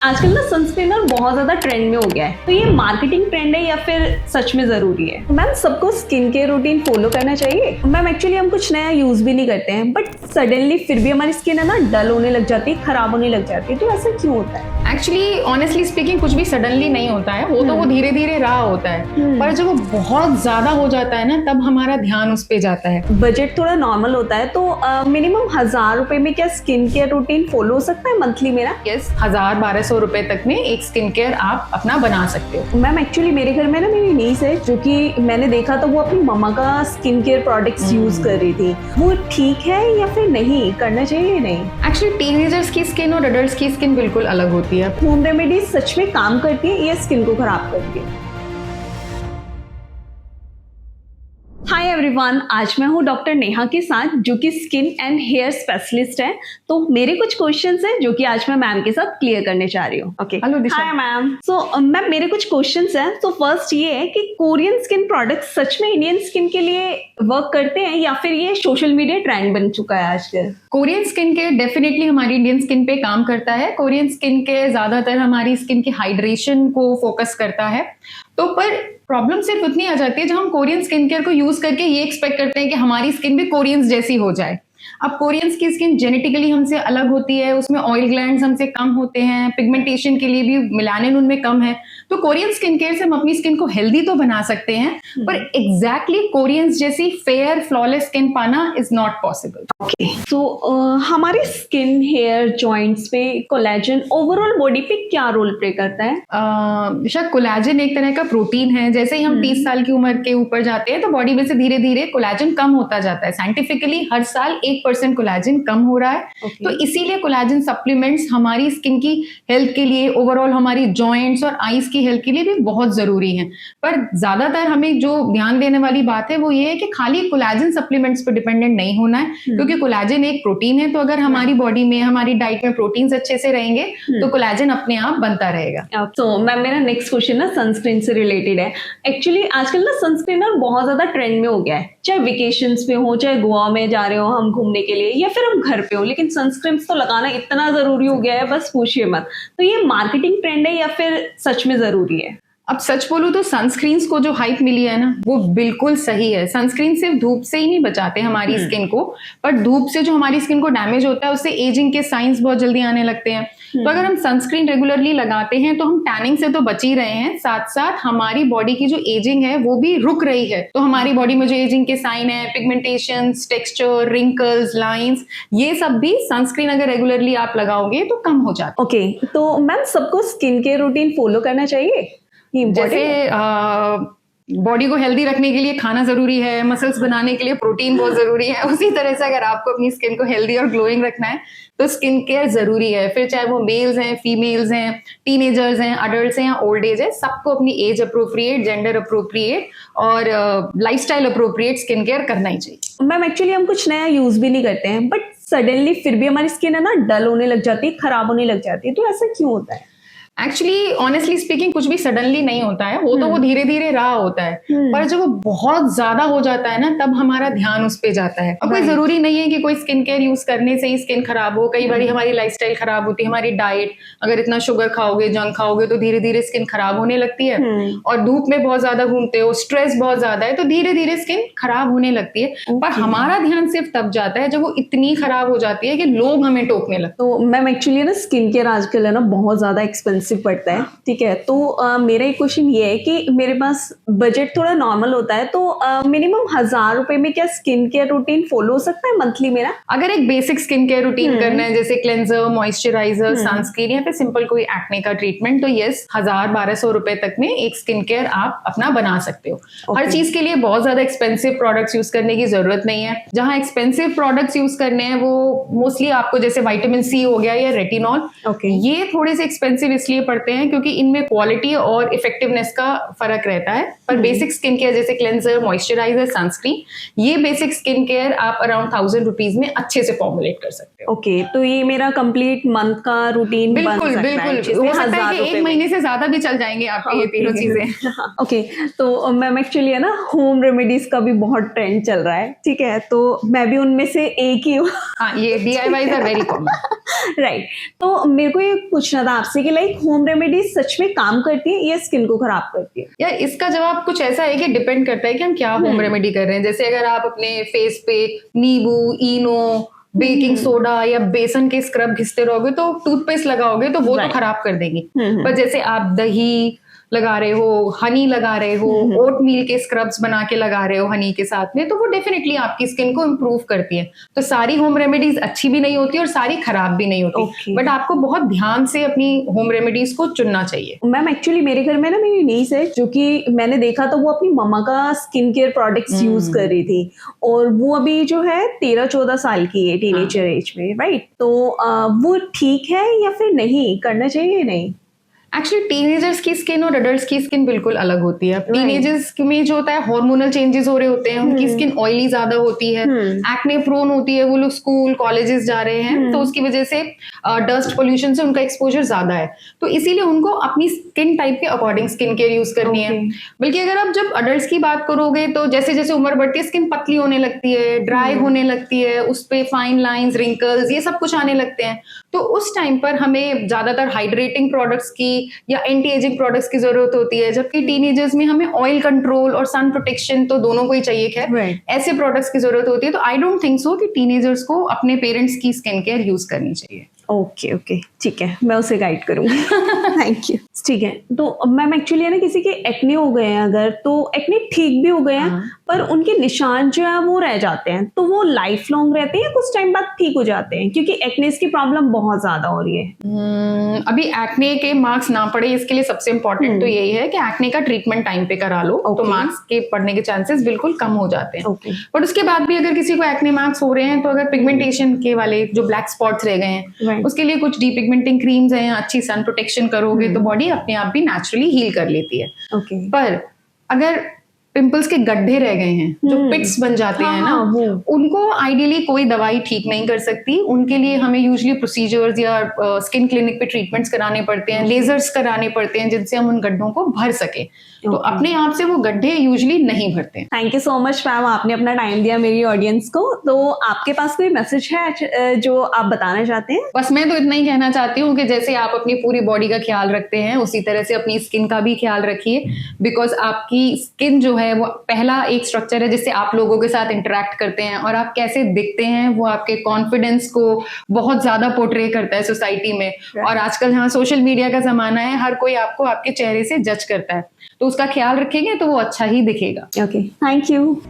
आजकल ना सनस्क्रीन बहुत ज्यादा ट्रेंड में हो गया है, तो ये मार्केटिंग ट्रेंड है या फिर सच में जरूरी है? मैम, सबको स्किन केयर रूटीन फॉलो करना चाहिए। मैम, एक्चुअली हम कुछ नया यूज भी नहीं करते हैं, बट सडनली फिर भी हमारी स्किन है ना डल होने लग जाती है, खराब होने लग जाती है, तो ऐसा क्यों होता है? एक्चुअली ऑनेस्टली स्पीकिंग कुछ भी सडनली नहीं होता है, वो धीरे धीरे रहा होता है। पर जब वो बहुत ज्यादा हो जाता है ना, तब हमारा ध्यान उस पे जाता है। बजट थोड़ा नॉर्मल होता है, तो मिनिमम 1000 रुपए में क्या स्किन केयर रूटीन फॉलो हो सकता है मंथली मेरा? यस, 1000-1200 रुपए तक में एक स्किन केयर आप अपना बना सकते हो। मैम, एक्चुअली मेरे घर में ना मेरी नीस है, जो कि मैंने देखा तो वो अपनी मम्मा का स्किन केयर प्रोडक्ट्स यूज कर रही थी। वो ठीक है या फिर नहीं करना चाहिए या नहीं? एक्चुअली टीनेजर्स की स्किन और एडल्ट्स की स्किन बिल्कुल अलग होती है। होम रेमेडीज सच में काम करती है या स्किन को खराब करती है? हाय एवरीवन, आज मैं हूँ डॉक्टर नेहा के साथ, जो कि स्किन एंड हेयर स्पेशलिस्ट है। तो मेरे कुछ क्वेश्चंस हैं जो कि आज मैं मैम के साथ क्लियर करने चाह रही हूँ। Okay, hello Disha. Hi ma'am. So ma'am, मेरे कुछ क्वेश्चंस हैं। तो फर्स्ट ये है कि कोरियन स्किन प्रोडक्ट्स सच में इंडियन स्किन के लिए वर्क करते हैं या फिर ये सोशल मीडिया ट्रेंड बन चुका है आजकल? कोरियन स्किन केयर डेफिनेटली हमारी इंडियन स्किन पे काम करता है। कोरियन स्किन केयर ज्यादातर हमारी स्किन की हाइड्रेशन को फोकस करता है। तो पर प्रॉब्लम सिर्फ उतनी आ जाती है जब हम कोरियन स्किन केयर को यूज करके ये एक्सपेक्ट करते हैं कि हमारी स्किन भी कोरियंस जैसी हो जाए। अब कोरियंस की स्किन जेनेटिकली हमसे अलग होती है, उसमें ऑयल ग्लैंड्स हमसे कम होते हैं, पिगमेंटेशन के लिए भी मेलानिन उनमें कम है। तो कोरियन स्किन केयर से हम अपनी स्किन को हेल्दी तो बना सकते हैं, पर एग्जैक्टली कोरियंस जैसी फेयर फ्लॉलेस स्किन पाना इज नॉट पॉसिबल। ओके, तो हमारी स्किन, हेयर, जॉइंट्स पे कोलेजन ओवरऑल बॉडी पे क्या रोल प्ले करता है? शायद कोलेजन एक तरह का प्रोटीन है। जैसे ही हम 30 साल की उम्र के ऊपर जाते हैं तो बॉडी में से धीरे धीरे कोलेजन कम होता जाता है। साइंटिफिकली हर साल 1% कोलेजन कम हो रहा है। तो इसीलिए कोलेजन सप्लीमेंट्स हमारी स्किन की हेल्थ के लिए, ओवरऑल हमारी जॉइंट्स और आईज की हेल्थ के लिए भी बहुत जरूरी है। पर ज्यादातर हमें जो ध्यान देने वाली बात है वो ये है कि खाली कोलेजन सप्लीमेंट्स पर डिपेंडेंट नहीं होना है, क्योंकि कोलेजन एक प्रोटीन है। तो अगर हमारी बॉडी में, हमारी डाइट में प्रोटीन्स अच्छे से रहेंगे तो कोलेजन अपने आप बनता रहेगा। तो मैम, मेरा नेक्स्ट क्वेश्चन ना सनस्क्रीन से रिलेटेड है। एक्चुअली आजकल ना सनस्क्रीन ना बहुत ज्यादा ट्रेंड में हो गया है, चाहे वेकेशंस पे हो, चाहे गोवा में जा रहे हो हम घूमने के लिए, या फिर हम घर पे हो, लेकिन सनस्क्रीन तो लगाना इतना जरूरी हो गया है, बस पूछिए मत। तो ये मार्केटिंग ट्रेंड है या फिर सच में जरूरी है? अब सच बोलूं तो सनस्क्रीन्स को जो हाइप मिली है ना, वो बिल्कुल सही है। सनस्क्रीन सिर्फ धूप से ही नहीं बचाते हमारी स्किन को, पर धूप से जो हमारी स्किन को डैमेज होता है उससे एजिंग के साइंस बहुत जल्दी आने लगते हैं। तो अगर हम सनस्क्रीन रेगुलरली लगाते हैं तो हम टैनिंग से तो बच ही रहे हैं, साथ साथ हमारी बॉडी की जो एजिंग है वो भी रुक रही है। तो हमारी बॉडी में जो एजिंग के साइन है, पिगमेंटेशन, टेक्सचर, रिंकल्स, लाइंस, ये सब भी सनस्क्रीन अगर रेगुलरली आप लगाओगे तो कम हो जाता है। ओके, तो मैम सबको स्किन केयर रूटीन फॉलो करना चाहिए? जैसे बॉडी को हेल्दी रखने के लिए खाना जरूरी है, मसल्स बनाने के लिए प्रोटीन बहुत जरूरी है, उसी तरह से अगर आपको अपनी स्किन को हेल्दी और ग्लोइंग रखना है तो स्किन केयर जरूरी है। फिर चाहे वो मेल्स हैं, फीमेल्स हैं, टीनेजर्स हैं, अडल्ट्स हैं या ओल्ड एज है, सबको अपनी एज अप्रोप्रिएट, जेंडर अप्रोप्रिएट और लाइफस्टाइल अप्रोप्रिएट स्किन केयर करना ही चाहिए। मैम, एक्चुअली हम कुछ नया यूज भी नहीं करते हैं, बट सडनली फिर भी हमारी स्किन है ना डल होने लग जाती है, खराब होने लग जाती है, तो ऐसा क्यों होता है? एक्चुअली ऑनेस्टली स्पीकिंग कुछ भी सडनली नहीं होता है, वो धीरे धीरे रहा होता है। पर जब वो बहुत ज्यादा हो जाता है ना, तब हमारा ध्यान उस पे जाता है। अब कोई जरूरी नहीं है कि कोई स्किन केयर यूज करने से ही स्किन खराब हो। कई बार हमारी लाइफस्टाइल खराब होती है, हमारी डाइट, अगर इतना शुगर खाओगे, जंक खाओगे तो धीरे धीरे स्किन खराब होने लगती है। और धूप में बहुत ज्यादा घूमते हो, स्ट्रेस बहुत ज्यादा है, तो धीरे धीरे स्किन खराब होने लगती है। पर हमारा ध्यान सिर्फ तब जाता है जब वो इतनी खराब हो जाती है कि लोग हमें टोकने लगते हैं। तो मैम, एक्चुअली ना स्किन केयर आजकल है ना बहुत ज्यादा एक्सपेंसिव पड़ता है, ठीक है? तो मेरा एक क्वेश्चन ये है कि मेरे पास बजट थोड़ा नॉर्मल होता है, तो मिनिमम 1000 रुपए में क्या स्किन केयर रूटीन फॉलो हो सकता है मंथली मेरा? अगर एक बेसिक स्किन केयर रूटीन करना है, जैसे क्लेंजर, मॉइस्चराइजर, सनस्क्रीन या फिर सिंपल कोई एक्ने का ट्रीटमेंट, तो यस, 1000-1200 रुपए तक में एक स्किन केयर आप अपना बना सकते हो। हर चीज के लिए बहुत ज्यादा एक्सपेंसिव प्रोडक्ट्स यूज करने की जरूरत नहीं है। जहां एक्सपेंसिव प्रोडक्ट्स यूज करने हैं वो मोस्टली आपको, जैसे विटामिन सी हो गया या रेटिनॉल, ये थोड़े से एक्सपेंसिव इसलिए इसलिए पड़ते हैं क्योंकि इनमें क्वालिटी और इफेक्टिवनेस का फर्क रहता है। पर बेसिक स्किन केयर जैसे क्लेंजर, मॉइस्चराइजर, सनस्क्रीन, ये बेसिक स्किन केयर आप अराउंड 1000 रुपीज में अच्छे से फॉर्मुलेट कर सकते हो। ओके, तो ये मेरा कंप्लीट मंथ का रूटीन बन बिल्कुल सकता है, बिल्कुल, जिसमें हो सकता है कि 1000 एक रुपए महीने से ज्यादा भी चल जाएंगे आपके ये तीनों चीजें। ओके, तो मैम एक्चुअली है ना, होम रेमेडीज का भी बहुत ट्रेंड चल रहा है, ठीक है, तो मैं भी उनमें से एक ही हूँ। हाँ, ये DIYs are very common. Right, तो मेरे को ये पूछना था आपसे कि लाइक होम रेमेडीज सच में काम करती है या स्किन को खराब करती है? यार इसका जवाब कुछ ऐसा है कि डिपेंड करता है कि हम क्या होम रेमेडी कर रहे हैं। जैसे अगर आप अपने फेस पे नींबू, इनो, बेकिंग सोडा या बेसन के स्क्रब घिसते रहोगे तो टूथपेस्ट लगाओगे तो वो तो खराब कर देंगी। पर जैसे आप दही लगा रहे हो, हनी लगा रहे हो, ओट मील के स्क्रब्स बना के लगा रहे हो हनी के साथ में, तो वो डेफिनेटली आपकी स्किन को इम्प्रूव करती है। तो सारी होम रेमेडीज अच्छी भी नहीं होती और सारी खराब भी नहीं होती, बट आपको बहुत ध्यान से अपनी होम रेमेडीज को चुनना चाहिए। मैम एक्चुअली मेरे घर में ना मेरी नीस है, जो कि मैंने देखा तो वो अपनी मम्मा का स्किन केयर प्रोडक्ट्स यूज कर रही थी, और वो अभी जो है 13-14 साल की है, टीनेजर एज में, राइट? तो वो ठीक है या फिर नहीं करना चाहिए या नहीं? एक्चुअली टीनेजर्स की स्किन और अडल्ट्स की स्किन बिल्कुल अलग होती है। टीनेजर्स में जो होता है हार्मोनल चेंजेस हो रहे होते हैं, उनकी स्किन ऑयली ज्यादा होती है, एक्ने प्रोन होती है, वो लोग स्कूल कॉलेजेस जा रहे हैं, तो उसकी वजह से डस्ट पोल्यूशन से उनका एक्सपोजर ज्यादा है, तो इसीलिए उनको अपनी स्किन टाइप के अकॉर्डिंग स्किन केयर यूज करनी है। बल्कि अगर आप जब अडल्ट्स की बात करोगे तो जैसे जैसे उम्र बढ़ती है स्किन पतली होने लगती है, ड्राई होने लगती है, उस पे फाइन लाइंस, रिंकल्स, ये सब कुछ आने लगते हैं। तो उस टाइम पर हमें ज्यादातर हाइड्रेटिंग प्रोडक्ट्स की या एंटी एजिंग प्रोडक्ट्स की जरूरत होती है, जबकि टीनेजर्स में हमें ऑयल कंट्रोल और सन प्रोटेक्शन तो दोनों को ही चाहिए। खैर ऐसे प्रोडक्ट्स की जरूरत होती है, तो आई डोंट थिंक सो कि टीनेजर्स को अपने पेरेंट्स की स्किन केयर यूज करनी चाहिए। ओके ओके, ठीक है, मैं उसे गाइड करूंगी। Thank you. ठीक है, तो मैम एक्चुअली है ना, किसी के एक्ने हो गए हैं अगर, तो एक्ने ठीक भी हो गए हैं, पर उनके निशान जो है वो रह जाते हैं, तो वो लाइफ लॉन्ग रहते हैं या कुछ टाइम बाद ठीक हो जाते हैं? क्योंकि एक्ने की प्रॉब्लम बहुत ज्यादा हो रही है। अभी एक्ने के मार्क्स ना पड़े इसके लिए सबसे इम्पोर्टेंट तो यही है कि एक्ने का ट्रीटमेंट टाइम पे करा लो, तो मार्क्स के पड़ने के चांसेस बिल्कुल कम हो जाते हैं। बट उसके बाद भी अगर किसी को एक्ने मार्क्स हो रहे हैं, तो अगर पिगमेंटेशन के वाले जो ब्लैक स्पॉट्स रह गए हैं, उसके लिए कुछ डीपिगमेंटिंग क्रीम्स हैं, अच्छी सन प्रोटेक्शन करोगे तो बॉडी अपने आप भी नेचुरली हील कर लेती है। पर अगर पिंपल्स के गड्ढे रह गए हैं, जो पिट्स बन जाते हैं ना, उनको आइडियली कोई दवाई ठीक नहीं कर सकती। उनके लिए हमें यूजुअली प्रोसीजर्स या स्किन क्लिनिक पे ट्रीटमेंट्स कराने पड़ते हैं, लेजर्स कराने पड़ते हैं, जिनसे हम उन गड्ढों को भर सके। तो अपने आप से वो गड्ढे यूजुअली नहीं भरते। Thank you so much ma'am, आपने अपना टाइम दिया मेरी ऑडियंस को। तो आपके पास कोई मैसेज है जो आप बताना चाहते हैं? बस मैं तो इतना ही कहना चाहती हूँ कि जैसे आप अपनी पूरी बॉडी का ख्याल रखते हैं, उसी तरह से अपनी स्किन का भी ख्याल रखिए, बिकॉज आपकी स्किन जो है वो पहला एक स्ट्रक्चर है जिससे आप लोगों के साथ इंटरेक्ट करते हैं, और आप कैसे दिखते हैं वो आपके कॉन्फिडेंस को बहुत ज्यादा पोर्ट्रे करता है सोसाइटी में। और आजकल हाँ सोशल मीडिया का जमाना है, हर कोई आपको आपके चेहरे से जज करता है, तो उसका ख्याल रखेंगे तो वो अच्छा ही दिखेगा। Okay, thank you.